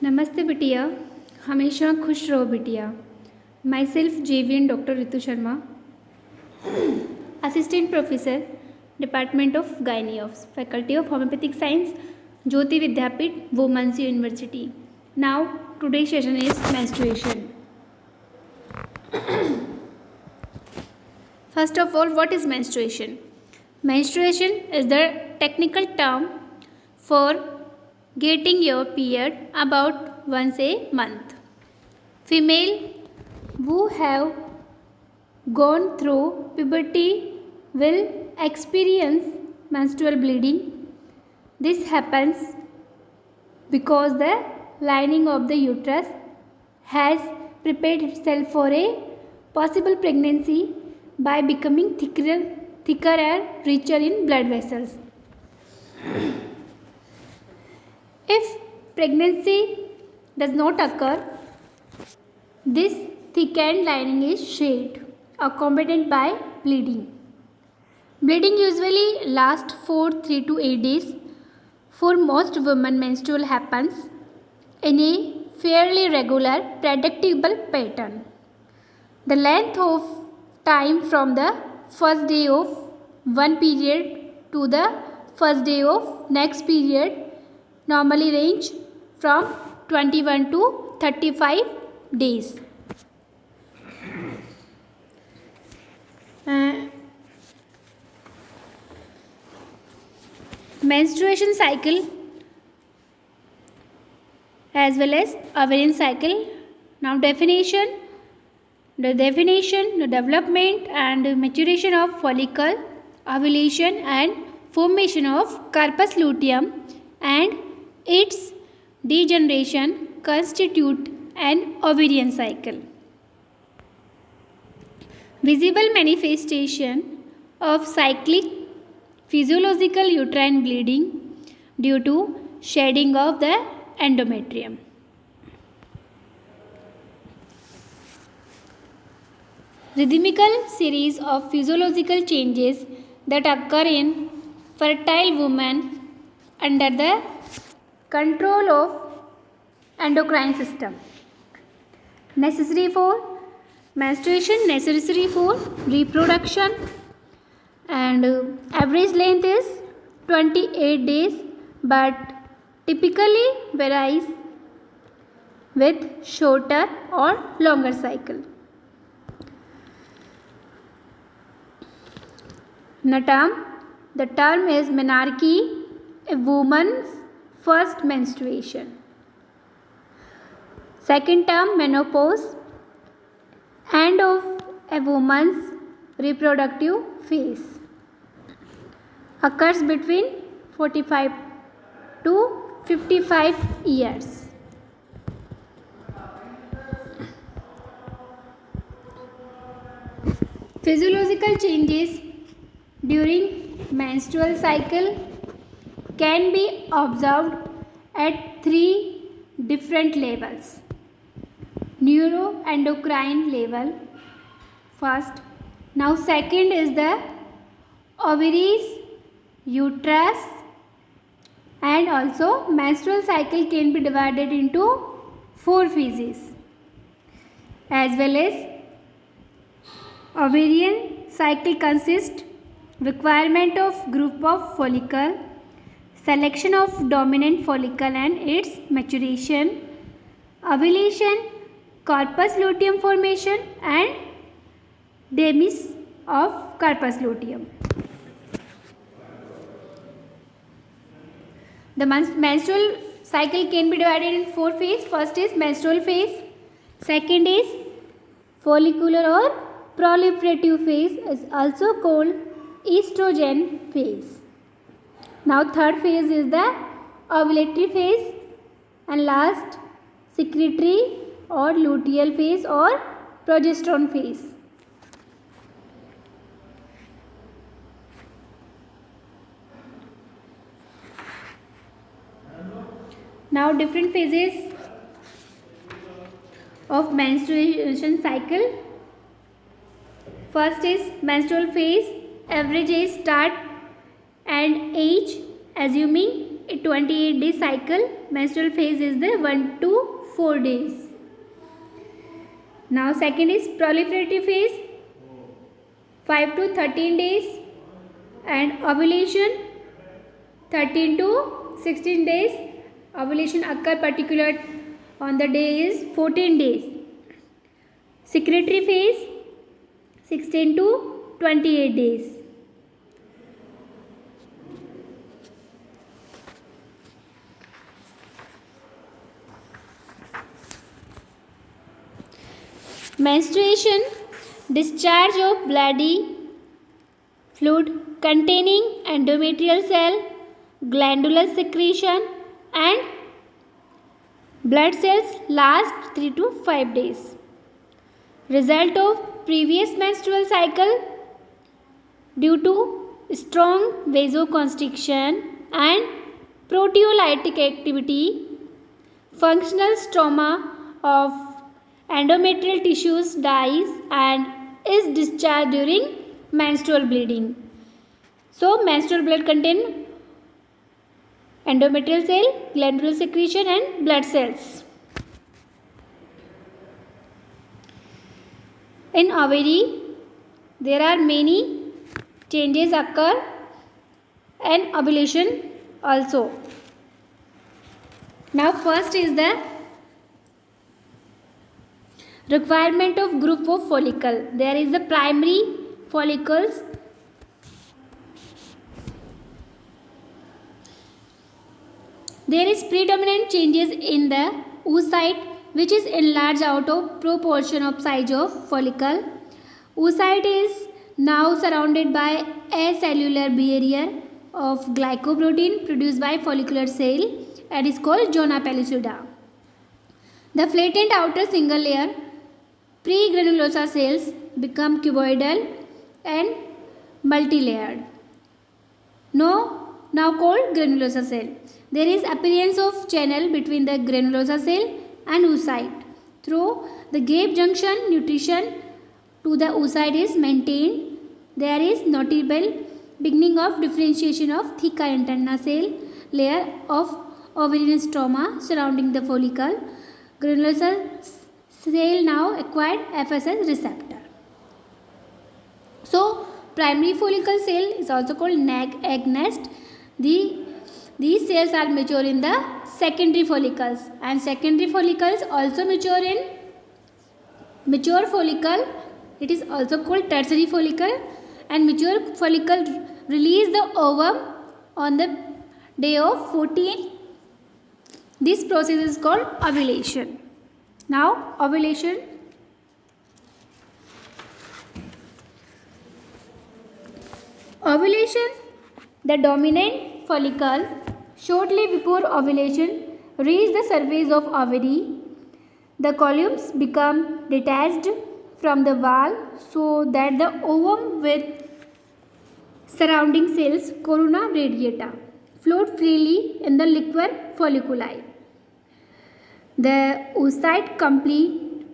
नमस्ते बिटिया, हमेशा खुश रहो बिटिया। Myself JVN doctor Ritu Sharma, assistant professor, department of gynae of faculty of homoeopathic science, Jyoti Vidyapeeth, women's university. Now today's session is menstruation. First of all, what is menstruation? Menstruation is the technical term for getting your period about once a month. Female who have gone through puberty will experience menstrual bleeding. This happens because the lining of the uterus has prepared itself for a possible pregnancy by becoming thicker and richer in blood vessels. If pregnancy does not occur, this thickened lining is shed, accompanied by bleeding. Bleeding usually lasts for 3 to 8 days. For most women, menstrual happens in a fairly regular, predictable pattern. The length of time from the first day of one period to the first day of next period normally range from 21 to 35 days. Menstruation cycle as well as ovarian cycle. Now definition, the development and maturation of follicle, ovulation and formation of corpus luteum and its degeneration constitute an ovarian cycle. Visible manifestation of cyclic physiological uterine bleeding due to shedding of the endometrium. Rhythmical series of physiological changes that occur in fertile women under the control of endocrine system. Necessary for menstruation, necessary for reproduction, and average length is 28 days but typically varies with shorter or longer cycle. The term is menarche, a woman's first menstruation. Second term, menopause, end of a woman's reproductive phase, occurs between 45 to 55 years. Physiological changes during menstrual cycle can be observed at 3 different levels. Neuroendocrine level first. Now second is the ovaries, uterus, and also menstrual cycle can be divided into 4 phases, as well as ovarian cycle consists requirement of group of follicle, selection of dominant follicle and its maturation, ovulation, corpus luteum formation and demise of corpus luteum. The menstrual cycle can be divided in 4 phases. First is menstrual phase, second is follicular or proliferative phase, is also called estrogen phase. Now third phase is the ovulatory phase, and last secretory or luteal phase or progesterone phase. Now different phases of menstruation cycle. First is menstrual phase, average age start and age assuming 28 day cycle. Menstrual phase is the 1 to 4 days. Now second is proliferative phase, 5 to 13 days, and ovulation 13 to 16 days. Ovulation occur particular on the day is 14 days. Secretory phase 16 to 28 days. Menstruation, discharge of bloody fluid containing endometrial cell, glandular secretion and blood cells last 3 to 5 days. Result of previous menstrual cycle due to strong vasoconstriction and proteolytic activity, functional stroma of endometrial tissues dies and is discharged during menstrual bleeding. So menstrual blood contain endometrial cell, glandular secretion and blood cells. In ovary, there are many changes occur and ovulation also. Now first is the requirement of group of follicle. There is the primary follicles. There is predominant changes in the oocyte, which is enlarged out of proportion of size of follicle. Oocyte is now surrounded by a cellular barrier of glycoprotein produced by follicular cell and is called zona pellucida. The flattened outer single layer pregranulosa cells become cuboidal and multilayered. Now called granulosa cell. There is appearance of channel between the granulosa cell and oocyte. Through the gap junction, nutrition to the oocyte is maintained. There is notable beginning of differentiation of thicker internal cell layer of ovarian stroma surrounding the follicle. Granulosa cell now acquired FSH receptor. So primary follicle cell is also called egg nest. These cells are mature in the secondary follicles, and secondary follicles also mature in mature follicle. It is also called tertiary follicle, and mature follicle release the ovum on the day of 14. This process is called ovulation. Now ovulation. Ovulation, the dominant follicle shortly before ovulation reach the surface of ovary. The columns become detached from the wall so that the ovum with surrounding cells corona radiata float freely in the liquid folliculi. The oocyte complete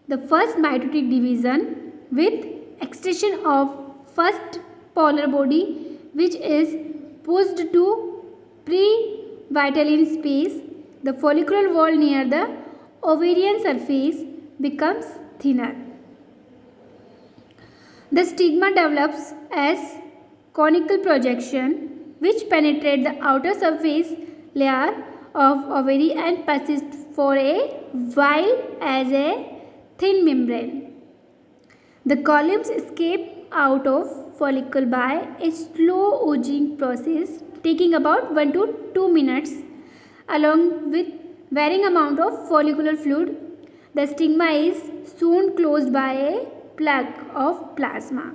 the first mitotic division with extension of first polar body, which is pushed to pre-vitelline space. The follicular wall near the ovarian surface becomes thinner. The stigma develops as conical projection which penetrate the outer surface layer of ovary and persists for a while as a thin membrane. The columns escape out of follicle by a slow oozing process taking about 1 to 2 minutes along with varying amount of follicular fluid. The stigma is soon closed by a plug of plasma.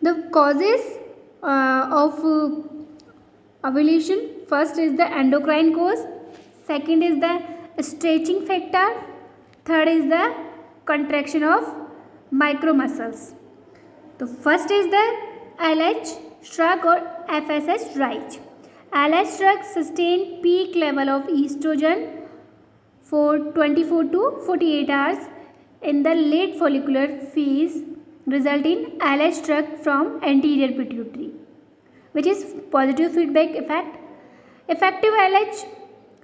The causes of ovulation, first is the endocrine cause, second is the stretching factor, third is the contraction of micromuscles. The first is the LH shrug or FSH rise. LH shrug sustain peak level of estrogen for 24 to 48 hours in the late follicular phase result in LH struck from anterior pituitary, which is positive feedback effect. Effective LH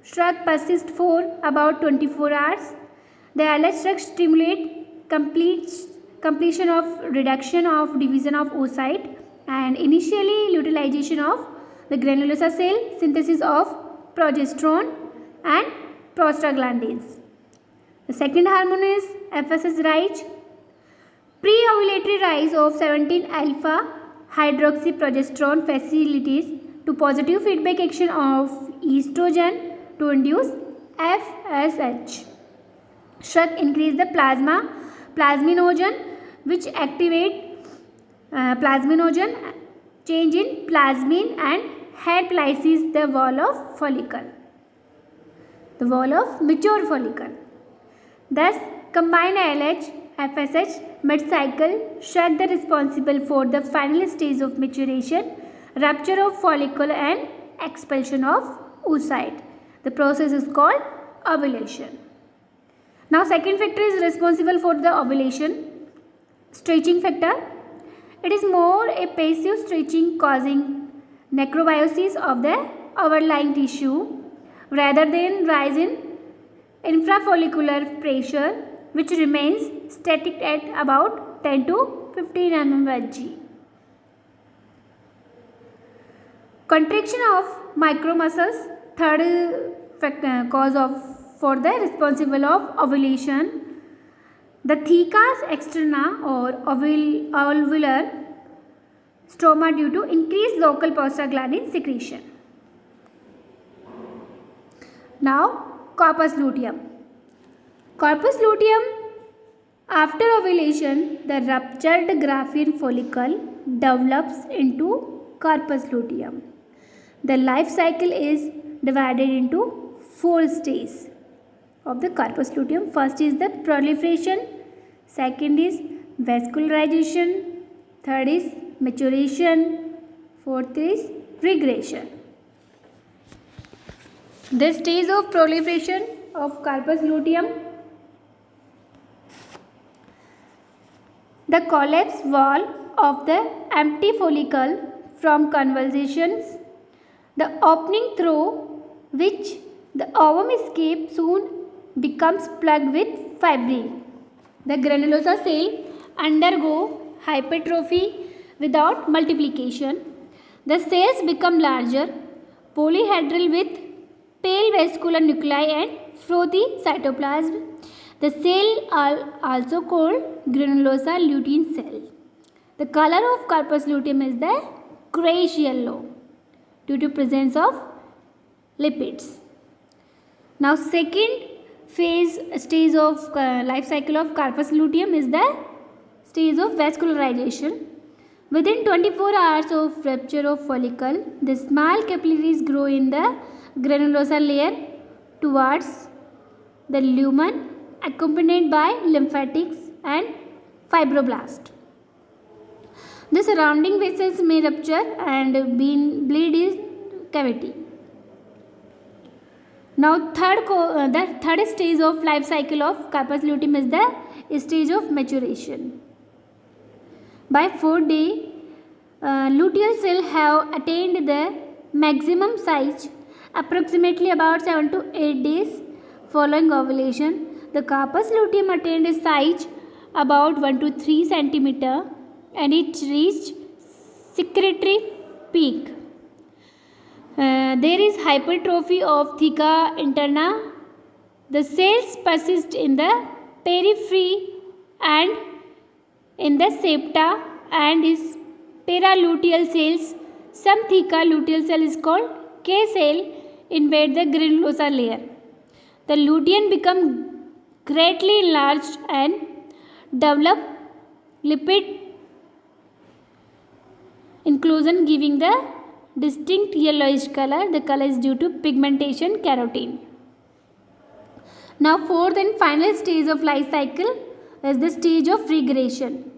struck persists for about 24 hours. The LH struck stimulate completion of reduction of division of oocyte and initially utilization of the granulosa cell, synthesis of progesterone and prostaglandins. The second hormone is FSH rise. Pre-ovulatory rise of 17-alpha hydroxyprogesterone facilitates to positive feedback action of estrogen to induce FSH. Struck increase the plasminogen, which activate plasminogen change in plasmin and help-lysis the wall of follicle, the wall of mature follicle. Thus, combined LH FSH mid-cycle shut the responsible for the final stage of maturation, rupture of follicle and expulsion of oocyte. The process is called ovulation. Now, second factor is responsible for the ovulation, stretching factor. It is more a passive stretching causing necrobiosis of the overlying tissue rather than rise in infrafollicular pressure, which remains static at about 10 to 15 mmHg. Contraction of micromuscles, third cause for the responsible of ovulation. The thecas externa or alveolar stroma due to increased local prostaglandin secretion. Now, corpus luteum. Corpus luteum, after ovulation, the ruptured Graafian follicle develops into corpus luteum. The life cycle is divided into 4 stages of the corpus luteum. First is the proliferation, second is vascularization, third is maturation, fourth is regression. The stage of proliferation of corpus luteum: the collapsed wall of the empty follicle from convulsions, the opening through which the ovum escape soon becomes plugged with fibrin. The granulosa cell undergo hypertrophy without multiplication. The cells become larger, polyhedral with pale vascular nuclei and frothy cytoplasm. The cell are also called granulosa lutein cell. The color of corpus luteum is the grayish yellow due to presence of lipids. Now, second stage of life cycle of corpus luteum is the stage of vascularization. Within 24 hours of rupture of follicle, the small capillaries grow in the granulosa layer towards the lumen, accompanied by lymphatics and fibroblasts. The surrounding vessels may rupture and bleed is cavity. Now, the third stage of life cycle of corpus luteum is the stage of maturation. By 4th day, luteal cells have attained the maximum size. Approximately about 7 to 8 days following ovulation, the corpus luteum attained a size about 1 to 3 cm and it reached secretory peak. There is hypertrophy of theca interna. The cells persist in the periphery and in the septa and is paraluteal cells. Some theca luteal cell is called K cell invade the granulosa layer. The lutein become greatly enlarged and develop lipid inclusion, giving the distinct yellowish color. The color is due to pigmentation carotene. Now, fourth and final stage of life cycle is the stage of regression.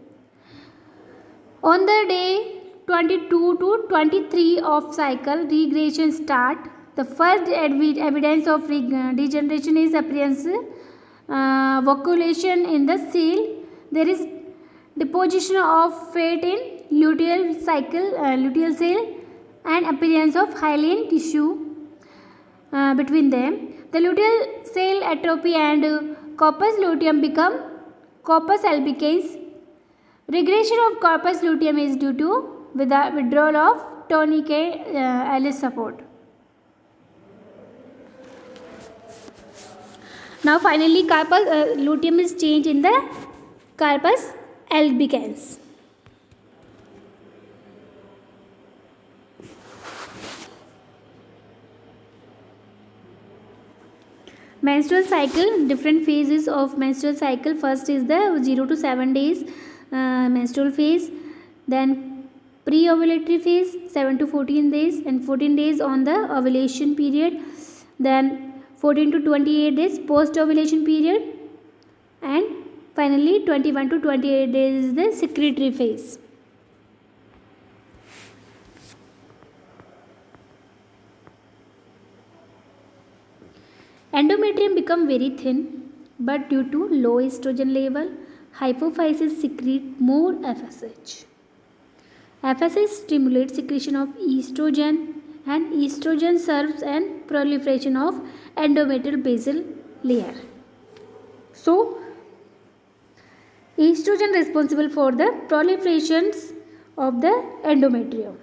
On the day 22 to 23 of cycle, regression start. The first evidence of degeneration is appearance vacuolation in the cell. There is deposition of fat in luteal cell, and appearance of hyaline tissue between them. The luteal cell atrophy and corpus luteum become corpus albicans. Regression of corpus luteum is due to withdrawal of tourniquet Alice support. Now finally corpus luteum is changed in the corpus albicans. Menstrual cycle, different phases of menstrual cycle. First is the 0 to 7 days menstrual phase, then pre-ovulatory phase 7 to 14 days, and 14 days on the ovulation period, then 14 to 28 days post-ovulation period, and finally 21 to 28 days is the secretory phase. Endometrium become very thin, but due to low estrogen level, hypophyses secrete more FSH. FSH stimulates secretion of estrogen, and estrogen serves and proliferation of endometrial basal layer. So, estrogen responsible for the proliferations of the endometrium.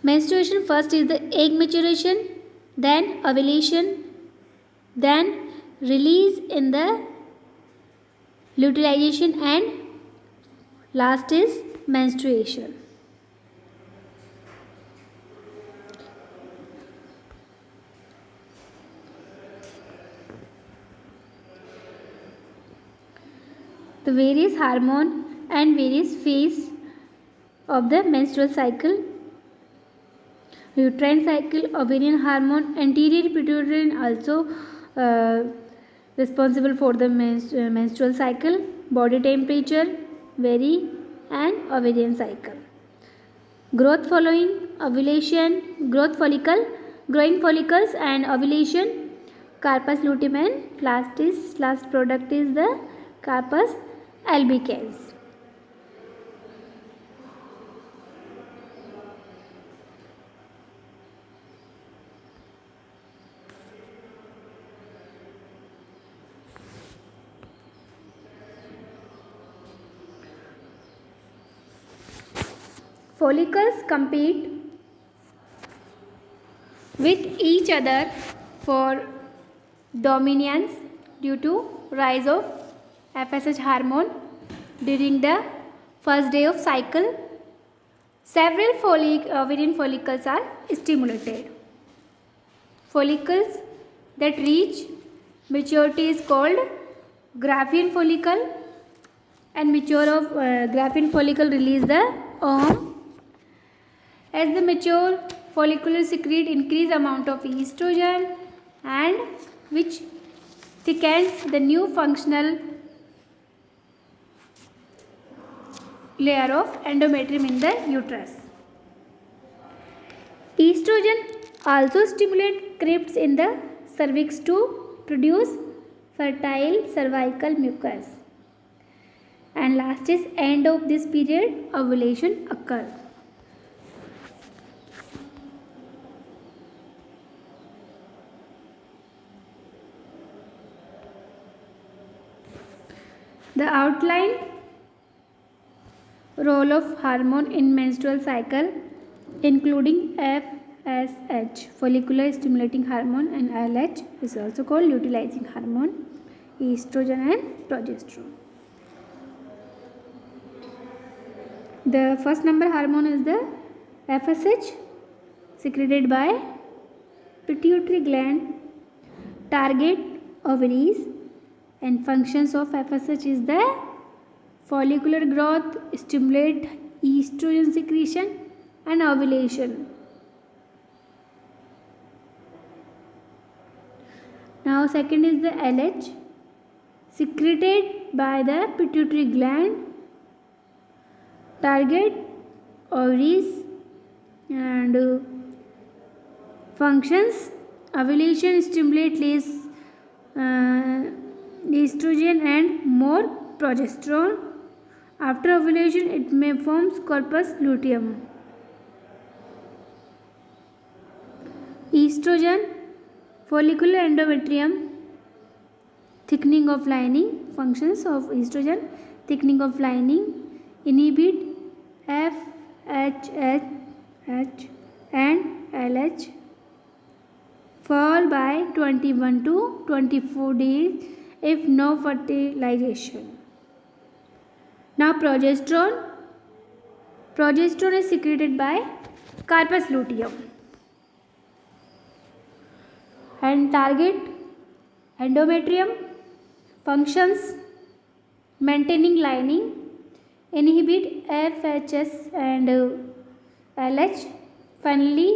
Menstruation, first is the egg maturation, then ovulation, then release in the luteinization, and last is menstruation. The various hormone and various phase of the menstrual cycle. Uterine cycle, ovarian hormone, anterior pituitary also responsible for the menstrual cycle, body temperature, vary, and ovarian cycle. Growth following ovulation, growth follicle, growing follicles and ovulation, corpus luteum, and last product is the corpus albicans. Follicles compete with each other for dominance due to rise of FSH hormone during the first day of cycle. Several ovarian follicles are stimulated. Follicles that reach maturity is called Graafian follicle, and mature of Graafian follicle release the ovum. As the mature follicular secrete increase amount of estrogen, and which thickens the new functional layer of endometrium in the uterus. Estrogen also stimulate crypts in the cervix to produce fertile cervical mucus. And last is end of this period, ovulation occurs. The outline role of hormone in menstrual cycle, including FSH, follicular stimulating hormone, and LH is also called luteinizing hormone, estrogen and progesterone. The first number hormone is the FSH, secreted by pituitary gland, target ovaries, and functions of FSH is the follicular growth, stimulate estrogen secretion, and ovulation. Now second is the LH, secreted by the pituitary gland, target ovaries, and Functions: ovulation stimulates less estrogen and more progesterone. After ovulation, it may form corpus luteum. Estrogen, follicular endometrium, thickening of lining. Functions of estrogen: thickening of lining, inhibit FSH and LH, fall by 21 to 24 days if no fertilization. Now progesterone. Progesterone is secreted by corpus luteum. And target endometrium. Functions: maintaining lining, inhibit FHS and LH, finally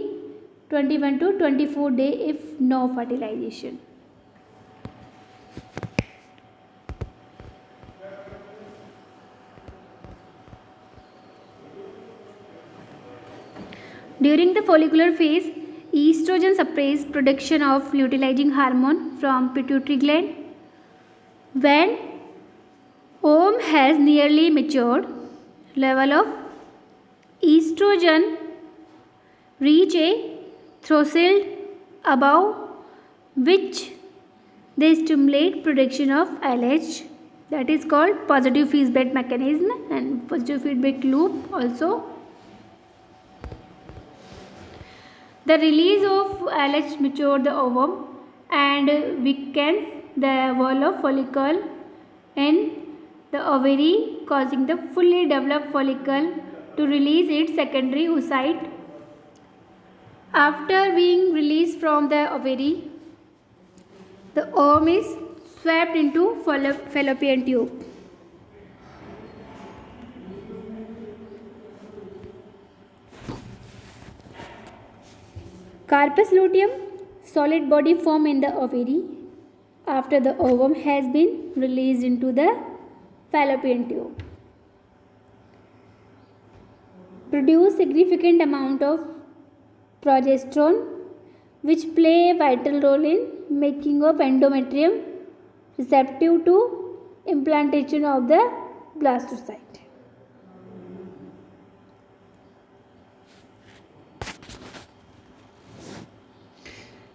21 to 24 days if no fertilization. During the follicular phase, estrogen suppresses production of luteinizing hormone from pituitary gland. When ovum has nearly matured, level of estrogen reach a threshold above which they stimulate production of LH, that is called positive feedback mechanism and positive feedback loop also. The release of LH matures the ovum and weakens the wall of follicle in the ovary, causing the fully developed follicle to release its secondary oocyte. After being released from the ovary, the ovum is swept into fallopian tube. Corpus luteum, solid body form in the ovary after the ovum has been released into the fallopian tube. Produce significant amount of progesterone, which play a vital role in making of endometrium receptive to implantation of the blastocyte.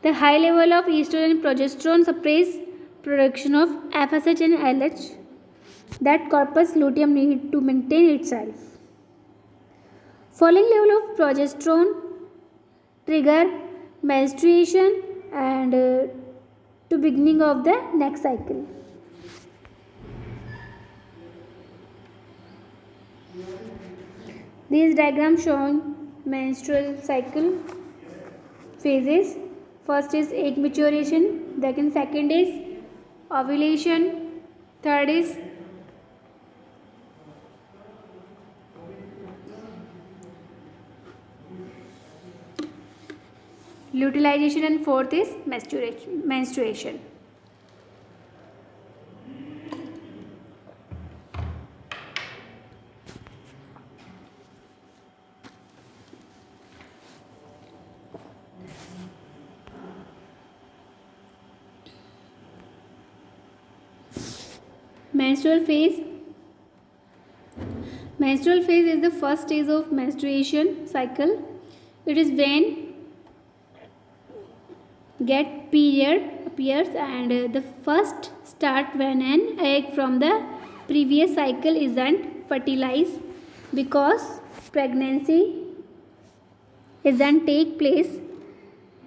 The high level of estrogen and progesterone suppress production of FSH and LH that corpus luteum need to maintain itself. Falling level of progesterone trigger menstruation and to beginning of the next cycle. These diagrams showing menstrual cycle phases. First is egg maturation, then second is ovulation, third is luteinization and fourth is menstruation. Menstrual phase. Menstrual phase is the first stage of menstruation cycle. It is when get period appears and the first start when an egg from the previous cycle isn't fertilized because pregnancy isn't take place.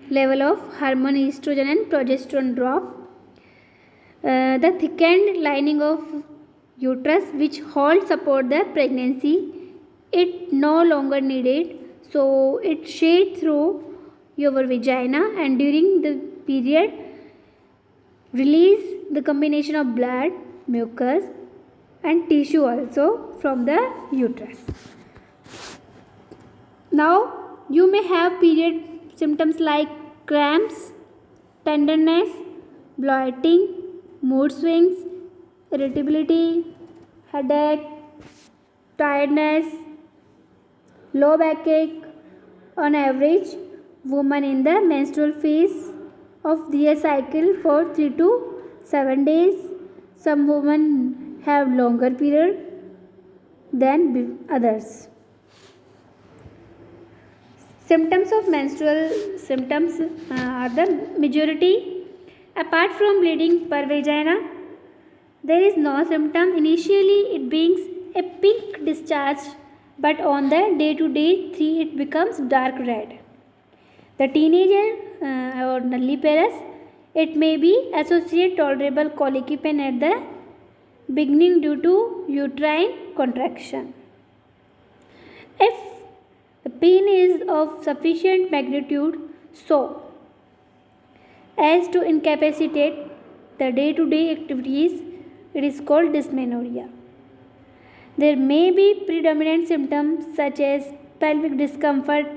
Level of hormone estrogen and progesterone drop. The thickened lining of uterus which holds support the pregnancy, it no longer needed, so it shed through your vagina and during the period release the combination of blood, mucus and tissue also from the uterus. Now you may have period symptoms like cramps, tenderness, bloating, mood swings, irritability, headache, tiredness, low backache. On average, women in the menstrual phase of their cycle for 3 to 7 days. Some women have longer period than others. Symptoms of menstrual symptoms are the majority. Apart from bleeding per vagina, there is no symptom. Initially, it brings a pink discharge, but on the day to day 3, it becomes dark red. The teenager or nulliparous, it may be associated tolerable colicky pain at the beginning due to uterine contraction. If the pain is of sufficient magnitude so as to incapacitate the day-to-day activities, it is called dysmenorrhea. There may be predominant symptoms such as pelvic discomfort,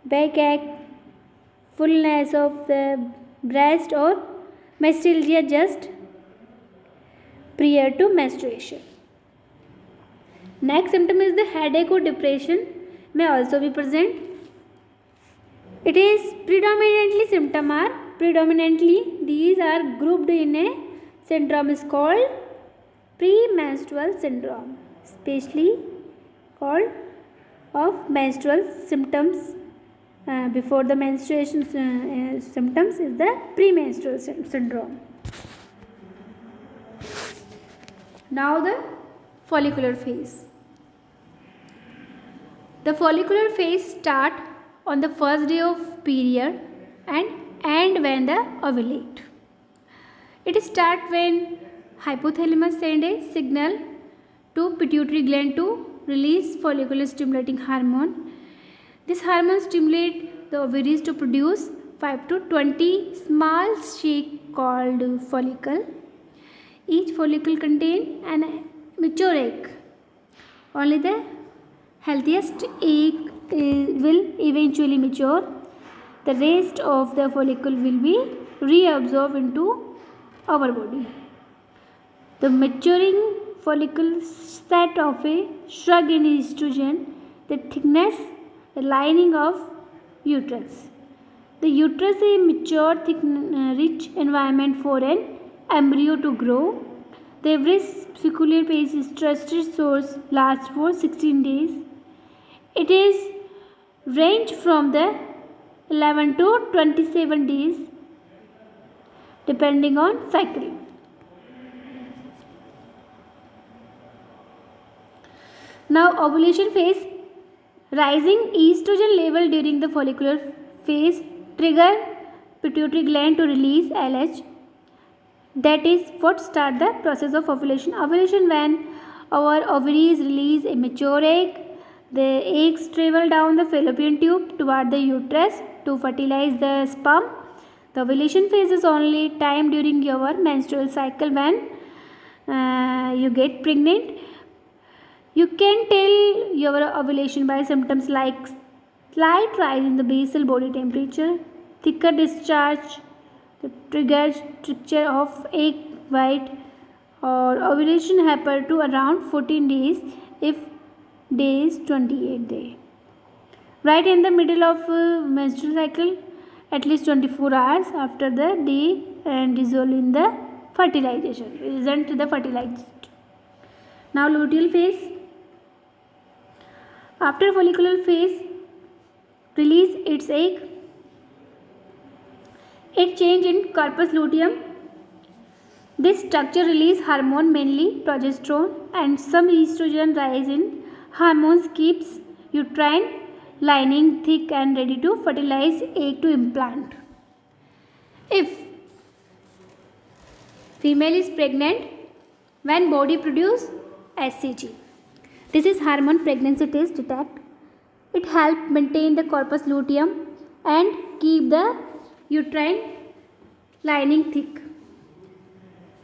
backache, fullness of the breast, or myalgia just prior to menstruation. Next symptom is the headache or depression may also be present. It is predominantly these are grouped in a syndrome is called premenstrual syndrome, especially called of menstrual symptoms before the menstruation symptoms is the premenstrual syndrome. Now the follicular phase. The follicular phase start on the first day of period and end when the ovulate. It start when hypothalamus send a signal to pituitary gland to release follicular stimulating hormone. This hormone stimulates the ovaries to produce 5 to 20 small sheet called follicle. Each follicle contains an mature egg. Only the healthiest egg will eventually mature. The rest of the follicle will be reabsorbed into our body. The maturing follicle set off a shrug in estrogen, the thickness, the lining of uterus. The uterus is a mature, rich environment for an embryo to grow. The average follicular phase estrous source lasts for 16 days. It is range from the 11 to 27 days depending on cycle. Now ovulation phase. Rising estrogen level during the follicular phase trigger pituitary gland to release LH. That is what start the process of ovulation. Ovulation when our ovaries release a mature egg. The eggs travel down the fallopian tube toward the uterus to fertilize the sperm. The ovulation phase is only time during your menstrual cycle when you get pregnant. You can tell your ovulation by symptoms like slight rise in the basal body temperature, thicker discharge, the trigger structure of egg white, or ovulation happen to around 14 days if day is 28 day. Right in the middle of menstrual cycle, at least 24 hours after the day and dissolve in the fertilization, isn't the fertilized. Now luteal phase. After follicular phase, release its egg. It change in corpus luteum. This structure release hormone, mainly progesterone, and some estrogen rise in hormones keeps uterine lining thick and ready to fertilize egg to implant. If female is pregnant, when body produce HCG. This is hormone pregnancy test detect. It helps maintain the corpus luteum and keep the uterine lining thick.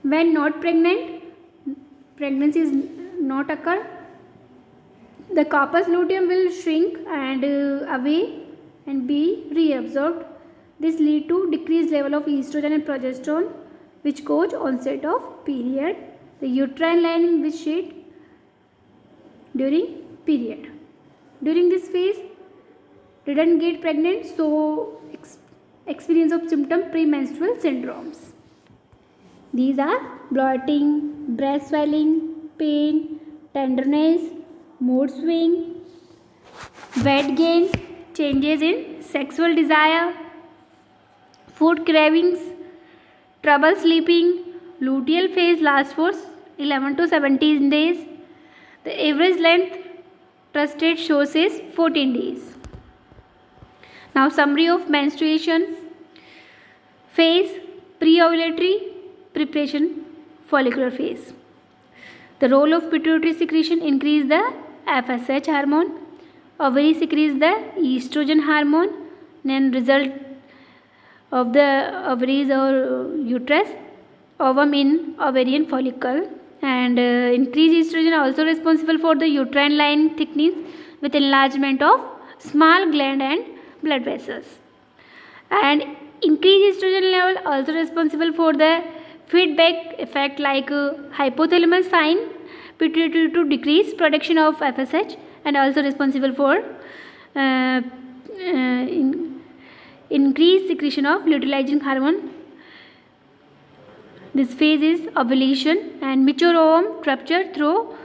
When not pregnant, pregnancy is not occur, the corpus luteum will shrink and away and be reabsorbed. This lead to decreased level of estrogen and progesterone, which cause onset of period. The uterine lining will shed during period. During this phase, didn't get pregnant, so experience of symptom premenstrual syndromes. These are bloating, breast swelling, pain, tenderness, mood swing, weight gain, changes in sexual desire, food cravings, trouble sleeping. Luteal phase lasts for 11 to 17 days. The average length trusted shows is 14 days. Now summary of menstruation phase: pre-ovulatory preparation, follicular phase. The role of pituitary secretion: increase the FSH hormone. Ovary secretes the estrogen hormone. Then result of the ovaries or uterus, ovum in ovarian follicle, and increased estrogen also responsible for the uterine line thickness with enlargement of small gland and blood vessels, and increased estrogen level also responsible for the feedback effect like hypothalamus sign pituitary to decrease production of FSH, and also responsible for increased secretion of luteinizing hormone. This phase is ovulation, and mature ovum rupture through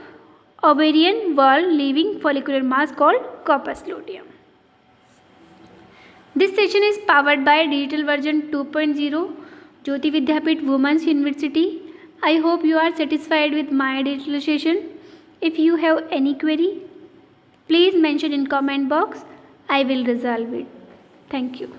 ovarian wall leaving follicular mass called corpus luteum. This session is powered by digital version 2.0 Jayoti Vidhyapeeth Women's University. I hope you are satisfied with my digital session. If you have any query, please mention in comment box. I will resolve it. Thank you.